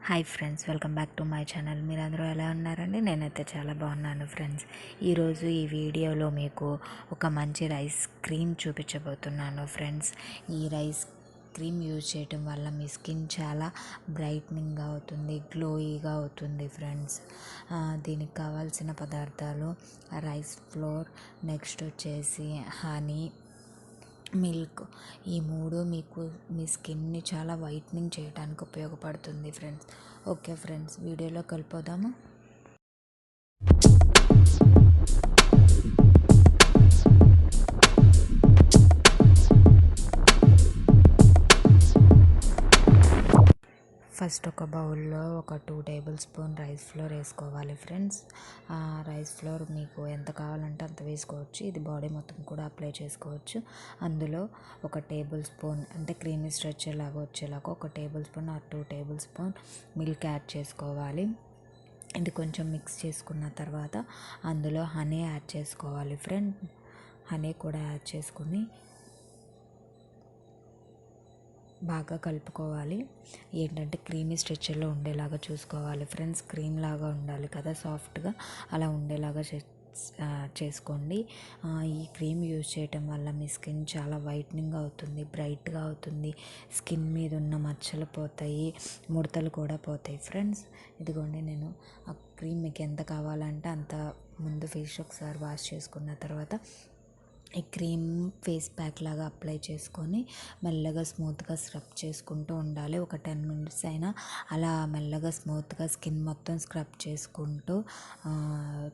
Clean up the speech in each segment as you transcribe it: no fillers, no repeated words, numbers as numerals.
Hi friends, welcome back to my channel. మీరందరూ ఎలా ఉన్నారండి? నేనైతే చాలా బాగున్నాను ఫ్రెండ్స్. ఈరోజు ఈ వీడియోలో మీకు ఒక మంచి రైస్ క్రీమ్ చూపించబోతున్నాను ఫ్రెండ్స్. ఈ రైస్ క్రీమ్ యూజ్ చేయటం వల్ల మీ స్కిన్ చాలా బ్రైట్నింగ్గా అవుతుంది, గ్లోయిగా అవుతుంది ఫ్రెండ్స్. దీనికి కావాల్సిన పదార్థాలు రైస్ ఫ్లోర్, నెక్స్ట్ వచ్చేసి హనీ, మిల్క్. ఈ మూడు మీకు మీ స్కిన్ని చాలా వైట్నింగ్ చేయడానికి ఉపయోగపడుతుంది ఫ్రెండ్స్. ఓకే ఫ్రెండ్స్, వీడియోలో కలిపోదాము. ఫస్ట్ ఒక బౌల్లో ఒక 2 టేబుల్ స్పూన్ రైస్ ఫ్లోర్ వేసుకోవాలి ఫ్రెండ్స్. రైస్ ఫ్లోర్ మీకు ఎంత కావాలంటే అంత వేసుకోవచ్చు. ఇది బాడీ మొత్తం కూడా అప్లై చేసుకోవచ్చు. అందులో ఒక టేబుల్ స్పూన్ అంటే క్రీమీ స్ట్రక్చర్ లాగా వచ్చేలాగా ఒక table spoon or 2 table spoon milk add చేసుకోవాలి. ఇది కొంచెం మిక్స్ చేసుకున్న తర్వాత అందులో హనీ యాడ్ చేసుకోవాలి ఫ్రెండ్. హనీ కూడా యాడ్ చేసుకుని బాగా కలుపుకోవాలి. ఏంటంటే క్రీమీ స్ట్రక్చర్లో ఉండేలాగా చూసుకోవాలి ఫ్రెండ్స్. క్రీమ్ లాగా ఉండాలి కదా, సాఫ్ట్గా అలా ఉండేలాగా చేసుకోండి. ఈ క్రీమ్ యూజ్ చేయటం వల్ల మీ స్కిన్ చాలా వైట్నింగ్ అవుతుంది, బ్రైట్గా అవుతుంది. స్కిన్ మీద ఉన్న మచ్చలు పోతాయి, ముడతలు కూడా పోతాయి ఫ్రెండ్స్. ఇదిగోండి, నేను ఆ క్రీమ్ మీకు ఎంత కావాలంటే అంత ముందు ఫేస్ ఒకసారి వాష్ చేసుకున్న తర్వాత ఈ క్రీమ్ ఫేస్ ప్యాక్ లాగా అప్లై చేసుకొని మెల్లగా స్మూత్గా స్క్రబ్ చేసుకుంటూ ఉండాలి. ఒక 10 మినిట్స్ అయినా అలా మెల్లగా స్మూత్గా స్కిన్ మొత్తం స్క్రబ్ చేసుకుంటూ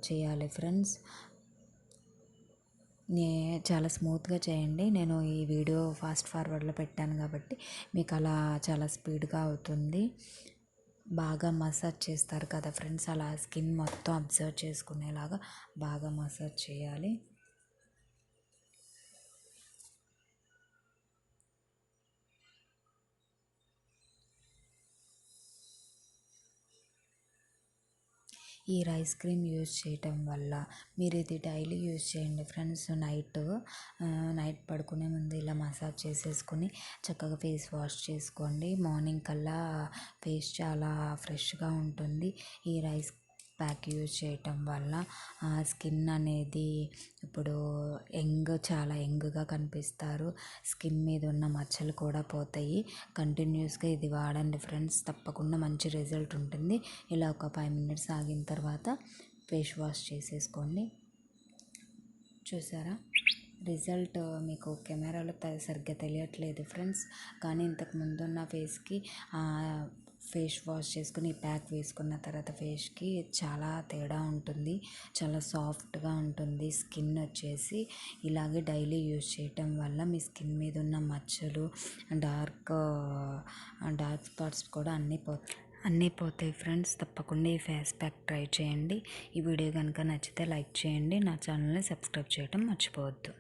చేయాలి ఫ్రెండ్స్. చాలా స్మూత్గా చేయండి. నేను ఈ వీడియో ఫాస్ట్ ఫార్వర్డ్లో పెట్టాను కాబట్టి మీకు అలా చాలా స్పీడ్గా అవుతుంది. బాగా మసాజ్ చేస్తారు కదా ఫ్రెండ్స్, అలా స్కిన్ మొత్తం అబ్జర్వ్ చేసుకునేలాగా బాగా మసాజ్ చేయాలి. ఈ రైస్ క్రీమ్ యూజ్ చేయటం వల్ల మీరు ఇది డైలీ యూజ్ చేయండి ఫ్రెండ్స్. నైట్ పడుకునే ముందు ఇలా మసాజ్ చేసేసుకుని చక్కగా ఫేస్ వాష్ చేసుకోండి. మార్నింగ్ కల్లా ఫేస్ చాలా ఫ్రెష్గా ఉంటుంది. ఈ రైస్ ప్యాక్ యూజ్ చేయటం వల్ల స్కిన్ అనేది ఇప్పుడు చాలా యంగ్గా కనిపిస్తారు. స్కిన్ మీద ఉన్న మచ్చలు కూడా పోతాయి. కంటిన్యూస్గా ఇది వాడండి ఫ్రెండ్స్, తప్పకుండా మంచి రిజల్ట్ ఉంటుంది. ఇలా ఒక 5 మినిట్స్ ఆగిన తర్వాత ఫేస్ వాష్ చేసేసుకోండి. చూసారా, రిజల్ట్ మీకు కెమెరాలో సరిగ్గా తెలియట్లేదు ఫ్రెండ్స్, కానీ ఇంతకు ముందున్న ఫేస్కి ఫేస్ వాష్ చేసుకుని ఈ ప్యాక్ వేసుకున్న తర్వాత ఫేస్కి చాలా తేడా ఉంటుంది. చాలా సాఫ్ట్గా ఉంటుంది స్కిన్ వచ్చేసి. ఇలాగే డైలీ యూజ్ చేయటం వల్ల మీ స్కిన్ మీద ఉన్న మచ్చలు, డార్క్ స్పాట్స్ కూడా అన్నీ పోతాయి ఫ్రెండ్స్. తప్పకుండా ఈ ఫేస్ ప్యాక్ ట్రై చేయండి. ఈ వీడియో కనుక నచ్చితే లైక్ చేయండి. నా ఛానల్ని సబ్స్క్రైబ్ చేయడం మర్చిపోవద్దు.